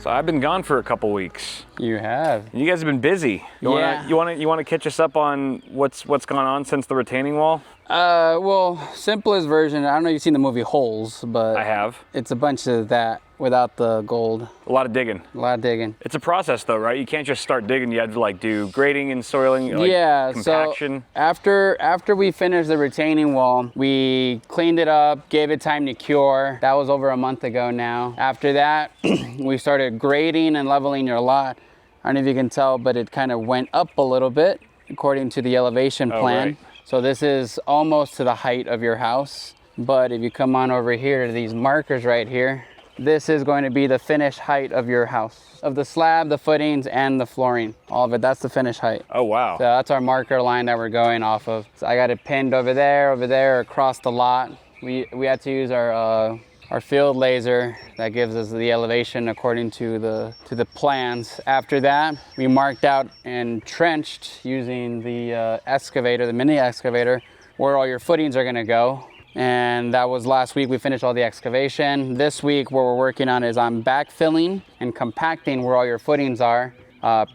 So I've been gone for a couple weeks. You have. You guys have been busy. You wanna catch us up on what's gone on since the retaining wall? Well, simplest version, I don't know if you've seen the movie Holes, but I have. It's a bunch of that without the gold. A lot of digging. A lot of digging. It's a process though, right? You can't just start digging. You have to like do grading and soiling, like compaction. So after we finished the retaining wall, we cleaned it up, gave it time to cure. That was over a month ago now. After that, we started grading and leveling your lot. I don't know if you can tell, but it kind of went up a little bit according to the elevation plan. Right. So this is almost to the height of your house. But if you come on over here to these markers right here, this is going to be the finished height of your house. Of the slab, the footings, and the flooring. All of it, that's the finished height. Oh, wow. So that's our marker line that we're going off of. So I got it pinned over there, across the lot. We had to use our field laser that gives us the elevation according to the plans. After that, we marked out and trenched using the excavator, the mini excavator, where all your footings are gonna go. And that was last week. We finished all the excavation. This week, what we're working on is I'm backfilling and compacting where all your footings are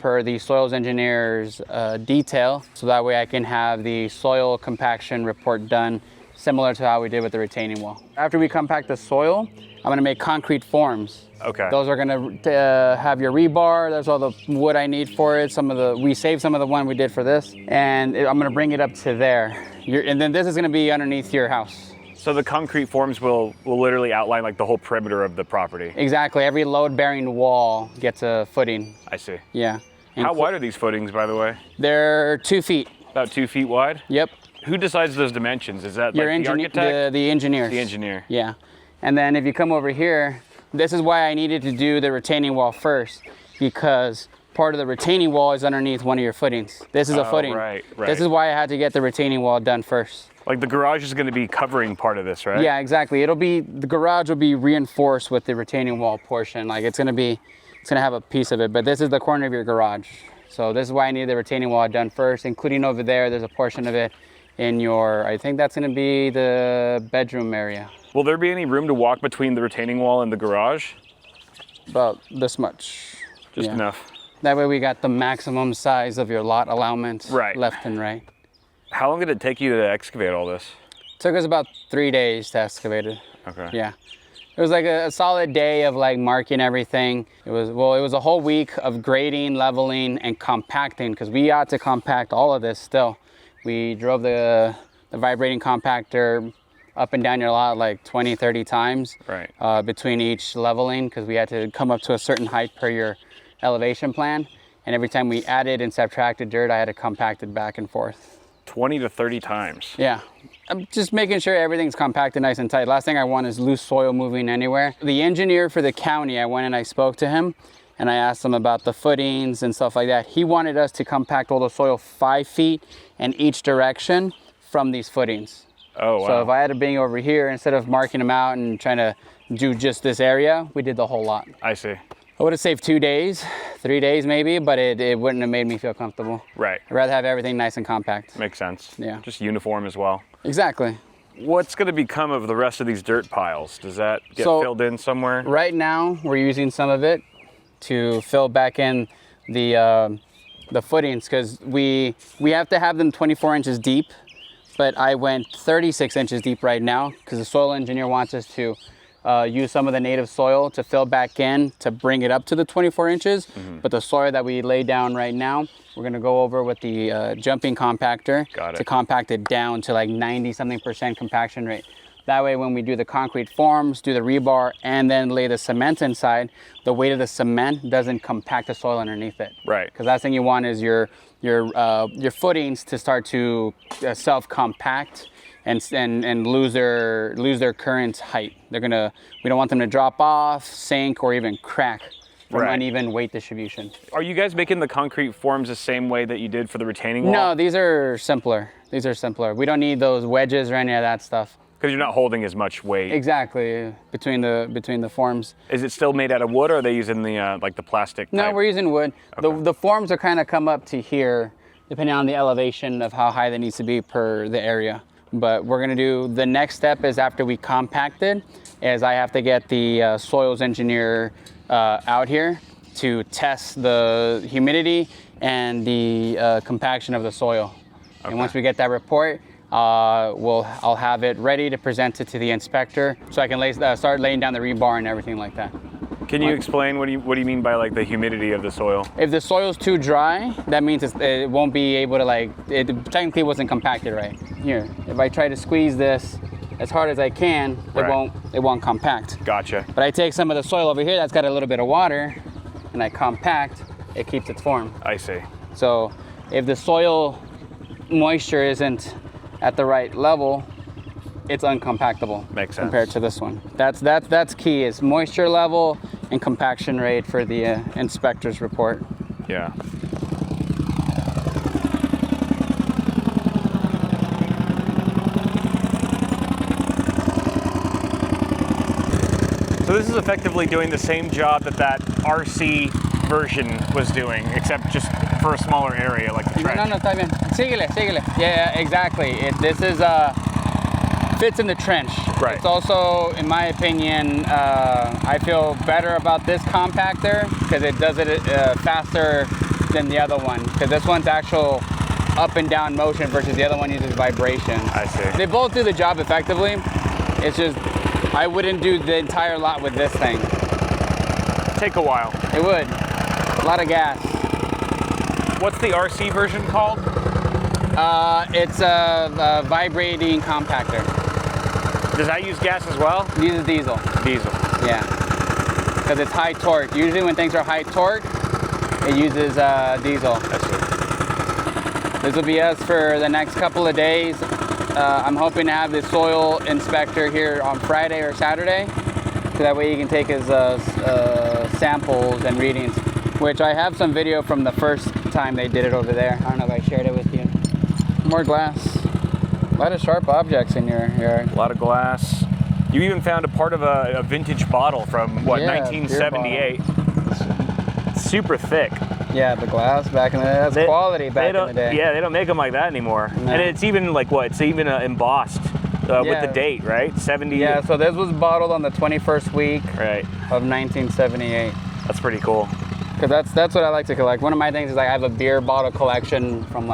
per the soils engineer's detail. So that way I can have the soil compaction report done similar to how we did with the retaining wall. After we compact the soil, I'm gonna make concrete forms. Okay. Those are gonna have your rebar. There's all the wood I need for it. We saved some of the one we did for this. And I'm gonna bring it up to there. And then this is gonna be underneath your house. So the concrete forms will literally outline like the whole perimeter of the property. Exactly, every load-bearing wall gets a footing. I see. Yeah. How wide are these footings, by the way? They're 2 feet. About 2 feet wide? Yep. Who decides those dimensions? Is that Your like the architect? The engineers. The engineer. Yeah. And then if you come over here, this is why I needed to do the retaining wall first, because part of the retaining wall is underneath one of your footings. This is a footing. Right. This is why I had to get the retaining wall done first. Like the garage is going to be covering part of this, right? Yeah, exactly. The garage will be reinforced with the retaining wall portion. Like it's gonna have a piece of it, but this is the corner of your garage. So this is why I need the retaining wall done first, including over there's a portion of it in your, I think that's gonna be the bedroom area. Will there be any room to walk between the retaining wall and the garage? About this much. Just enough. That way we got the maximum size of your lot allowance left and right. How long did it take you to excavate all this? It took us about 3 days to excavate it. Okay. Yeah. It was like a solid day of like marking everything. It was a whole week of grading, leveling, and compacting, because we had to compact all of this still. We drove the vibrating compactor up and down your lot like 20, 30 times between each leveling, because we had to come up to a certain height per your elevation plan. And every time we added and subtracted dirt, I had to compact it back and forth. 20 to 30 times. Yeah. I'm just making sure everything's compacted nice and tight. Last thing I want is loose soil moving anywhere. The engineer for the county, I went and I spoke to him and I asked him about the footings and stuff like that. He wanted us to compact all the soil 5 feet in each direction from these footings. Oh, wow. So if I had to bring over here, instead of marking them out and trying to do just this area, we did the whole lot. I see. I would have saved 2 days, 3 days maybe, but it wouldn't have made me feel comfortable. Right. I'd rather have everything nice and compact. Makes sense. Yeah. Just uniform as well. Exactly. What's going to become of the rest of these dirt piles? Does that get filled in somewhere? Right now, we're using some of it to fill back in the footings, because we have to have them 24 inches deep, but I went 36 inches deep right now because the soil engineer wants us to use some of the native soil to fill back in to bring it up to the 24 inches. But the soil that we lay down right now, we're gonna go over with the jumping compactor to compact it down to like 90-something% compaction rate. That way when we do the concrete forms, do the rebar, and then lay the cement inside, the weight of the cement doesn't compact the soil underneath it. Right. Because last thing you want is your footings to start to self-compact and lose their current height. We don't want them to drop off, sink, or even crack from uneven weight distribution. Are you guys making the concrete forms the same way that you did for the retaining wall? No, these are simpler. We don't need those wedges or any of that stuff. Because you're not holding as much weight. Exactly, between the forms. Is it still made out of wood, or are they using the like the plastic type? No, we're using wood. Okay. The forms are kind of come up to here, depending on the elevation of how high that needs to be per the area. But we're gonna do, the next step is after we compact it, is I have to get the soils engineer out here to test the humidity and the compaction of the soil. Okay. And once we get that report, I'll have it ready to present it to the inspector, so I can start laying down the rebar and everything like that. Can you explain what do you mean by like the humidity of the soil? If the soil's too dry, that means it won't be able to it technically wasn't compacted right. Here, if I try to squeeze this as hard as I can, it won't compact. Gotcha. But I take some of the soil over here that's got a little bit of water, and I compact, it keeps its form. I see. So if the soil moisture isn't at the right level, it's uncompactable. Makes sense. Compared to this one. That's key, is moisture level and compaction rate for the inspector's report. Yeah. So this is effectively doing the same job that RC version was doing, except just for a smaller area, like the trench. No, está bien. Síguele. Yeah, exactly. This is fits in the trench. Right. It's also, in my opinion, I feel better about this compactor because it does it faster than the other one. Because this one's actual up and down motion versus the other one uses vibration. I see. They both do the job effectively. It's just I wouldn't do the entire lot with this thing. Take a while. It would. A lot of gas. What's the RC version called? It's a vibrating compactor. Does that use gas as well? It uses diesel. Diesel. Yeah. Because it's high torque. Usually when things are high torque, it uses diesel. I see. This will be us for the next couple of days. I'm hoping to have the soil inspector here on Friday or Saturday, so that way he can take his samples and readings, which I have some video from the first time they did it over there. I don't know if I shared it with you. More glass. A lot of sharp objects in your yard. A lot of glass. You even found a part of a vintage bottle from, what, 1978? Super thick. Yeah, the glass back in the day. That's quality back in the day. Yeah, they don't make them like that anymore. No. And it's even like what? It's even embossed with the date, right? 70. Yeah, so this was bottled on the 21st week of 1978. That's pretty cool. Because that's what I like to collect. One of my things is I have a beer bottle collection from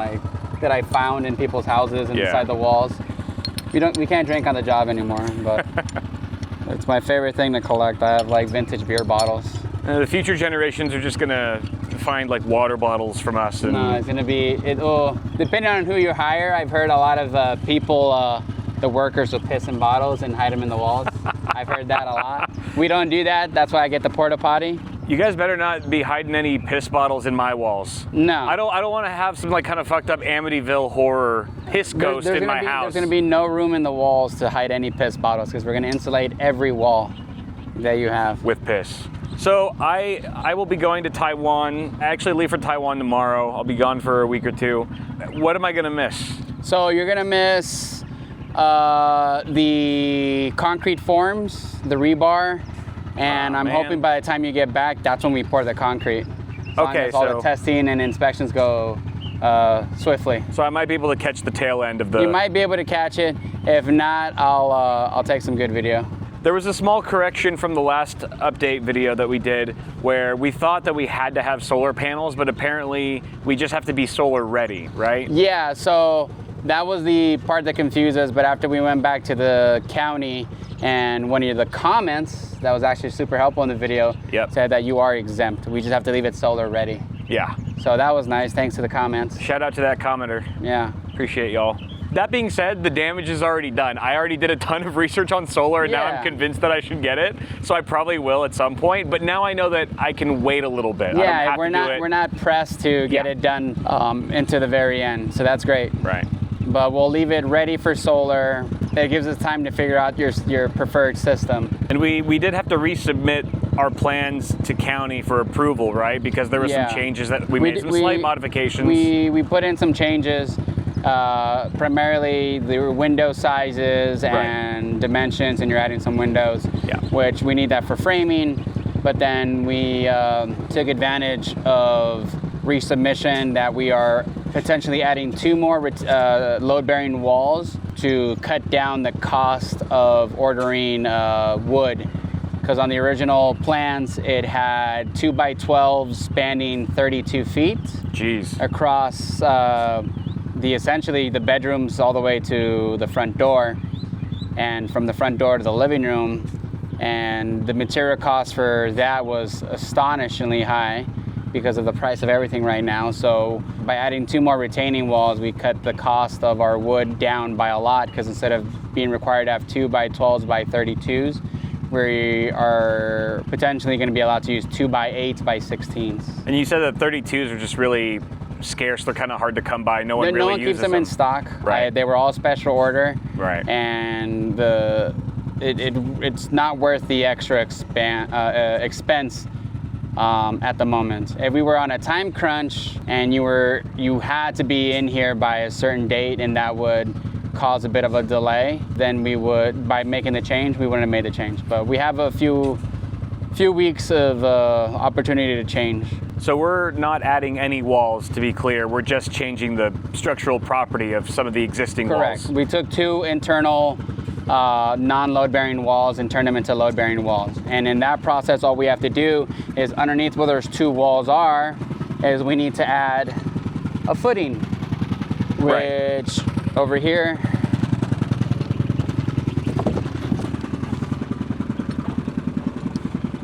that I found in people's houses and inside the walls. We can't drink on the job anymore, but it's my favorite thing to collect. I have like vintage beer bottles. And the future generations are just gonna find like water bottles from us. And no, it's gonna be depending on who you hire. I've heard a lot of people, the workers will piss in bottles and hide them in the walls. I've heard that a lot. We don't do that. That's why I get the porta potty. You guys better not be hiding any piss bottles in my walls. No. I don't want to have some like kind of fucked up Amityville horror piss ghost in my house. There's going to be no room in the walls to hide any piss bottles because we're going to insulate every wall that you have. With piss. So I will be going to Taiwan. I actually leave for Taiwan tomorrow. I'll be gone for a week or two. What am I going to miss? So you're going to miss the concrete forms, the rebar. And I'm hoping by the time you get back, that's when we pour the concrete. Okay, so all the testing and inspections go swiftly. So I might be able to catch the tail end of the... You might be able to catch it. If not, I'll take some good video. There was a small correction from the last update video that we did where we thought that we had to have solar panels, but apparently we just have to be solar ready, right? Yeah, so that was the part that confused us, but after we went back to the county and one of the comments that was actually super helpful in the video said that you are exempt. We just have to leave it solar ready. Yeah. So that was nice, thanks to the comments. Shout out to that commenter. Yeah. Appreciate y'all. That being said, the damage is already done. I already did a ton of research on solar and now I'm convinced that I should get it. So I probably will at some point, but now I know that I can wait a little bit. Yeah, we're not pressed to get it done into the very end. So that's great. Right. But we'll leave it ready for solar. It gives us time to figure out your preferred system. And we did have to resubmit our plans to county for approval, right? Because there were some changes that we made, some slight modifications. We put in some changes, primarily the window sizes and dimensions, and you're adding some windows, which we need that for framing. But then we took advantage of resubmission that we are potentially adding 2 more load-bearing walls to cut down the cost of ordering wood. because on the original plans, it had 2x12s spanning 32 feet. Jeez. Across essentially the bedrooms all the way to the front door, and from the front door to the living room. And the material cost for that was astonishingly high because of the price of everything right now. So by adding 2 more retaining walls, we cut the cost of our wood down by a lot, because instead of being required to have 2x12s by 32s, we are potentially going to be allowed to use 2x8s by 16s. And you said that 32s are just really scarce. They're kind of hard to come by. No one really keeps them in stock. Right. They were all special order. Right. And it's not worth the extra expense at the moment. If we were on a time crunch and you had to be in here by a certain date, and that would cause a bit of a delay, then we would, by making the change, we wouldn't have made the change. But we have a few weeks of opportunity to change. So we're not adding any walls, to be clear. We're just changing the structural property of some of the existing walls. Correct. We took 2 internal non-load bearing walls and turned them into load bearing walls. And in that process, all we have to do is, underneath where those 2 walls are, is we need to add a footing, which over here,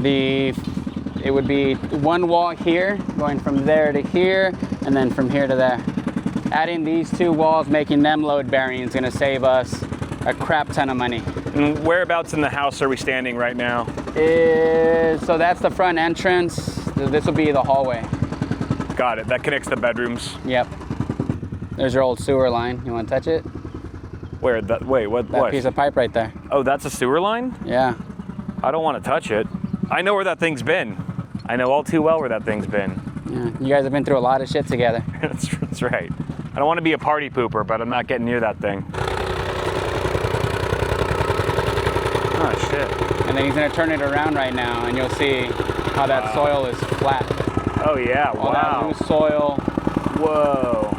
it would be 1 wall here, going from there to here, and then from here to there. Adding these 2 walls, making them load bearing, is going to save us a crap ton of money. And whereabouts in the house are we standing right now? So that's the front entrance. This will be the hallway. Got it. That connects the bedrooms. Yep. There's your old sewer line. You want to touch it? Where? Wait, what? That piece of pipe right there. Oh, that's a sewer line? Yeah. I don't want to touch it. I know where that thing's been. I know all too well where that thing's been. Yeah. You guys have been through a lot of shit together. That's right. I don't want to be a party pooper, but I'm not getting near that thing. Oh, shit. And then he's going to turn it around right now, and you'll see how that soil is flat. Oh, yeah. All wow. that loose soil. Whoa.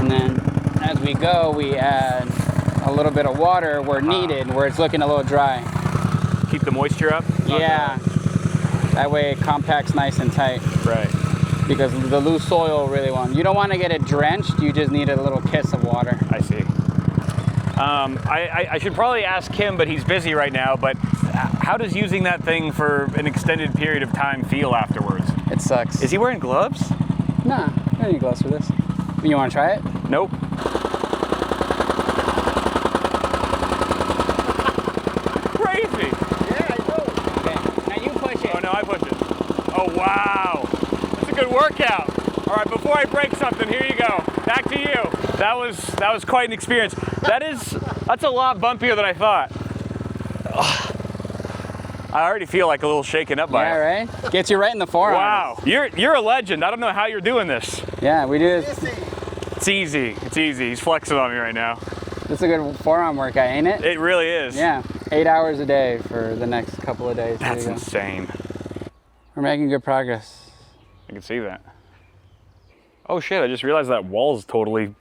And then as we go, we add a little bit of water where needed, where it's looking a little dry. Keep the moisture up? Yeah. That way it compacts nice and tight. Right. Because the loose soil really you don't want to get it drenched, you just need a little kiss of water. I see. I should probably ask him, but he's busy right now, but how does using that thing for an extended period of time feel afterwards? It sucks. Is he wearing gloves? Nah, I don't need gloves for this. You want to try it? Nope. Crazy. Yeah, I do. Okay, now you push it. Oh, no, I push it. Oh, wow. That's a good workout. All right, before I break something, here you go. Back to you. That was quite an experience. That's a lot bumpier than I thought. Ugh. I already feel like a little shaken up by it. Yeah, right? Gets you right in the forearm. Wow, you're a legend. I don't know how you're doing this. Yeah, we do this. It's easy. It's easy. He's flexing on me right now. It's a good forearm workout, ain't it? It really is. Yeah, 8 hours a day for the next couple of days. That's insane. We're making good progress. I can see that. Oh shit, I just realized that wall's totally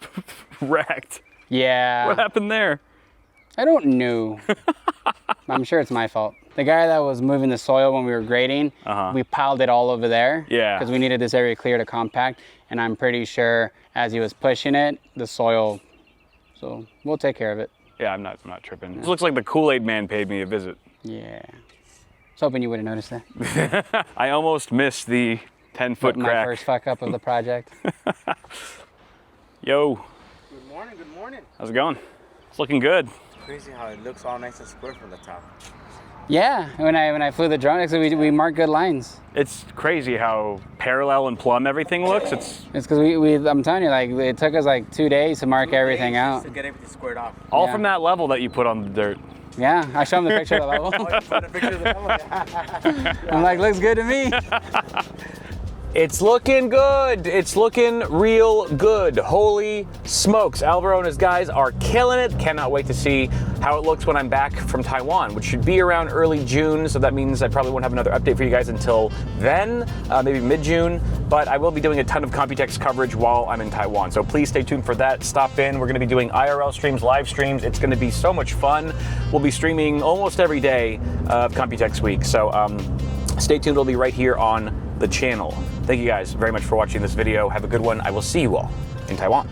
wrecked. Yeah. What happened there? I don't know. I'm sure it's my fault. The guy that was moving the soil when we were grading, we piled it all over there. Yeah. Because we needed this area clear to compact. And I'm pretty sure as he was pushing it, the soil, so we'll take care of it. Yeah, I'm not tripping. This looks like the Kool-Aid man paid me a visit. Yeah. I was hoping you would have noticed that. I almost missed the 10-foot crack. My first fuck up of the project. Yo. Good morning, good morning. How's it going? It's looking good. It's crazy how it looks all nice and square from the top. Yeah, when I flew the drone, actually we marked good lines. It's crazy how parallel and plumb everything looks. It's because I'm telling you, like, it took us like 2 days to mark everything out. To get everything squared off. All from that level that you put on the dirt. Yeah, I showed him the picture of the level. Oh, you put a picture of the level? I'm like, looks good to me. It's looking good. It's looking real good. Holy smokes. Alvaro and his guys are killing it. Cannot wait to see how it looks when I'm back from Taiwan, which should be around early June. So that means I probably won't have another update for you guys until then, maybe mid-June. But I will be doing a ton of Computex coverage while I'm in Taiwan. So please stay tuned for that. Stop in. We're going to be doing IRL streams, live streams. It's going to be so much fun. We'll be streaming almost every day of Computex week. So stay tuned. It'll be right here on the channel. Thank you guys very much for watching this video. Have a good one. I will see you all in Taiwan.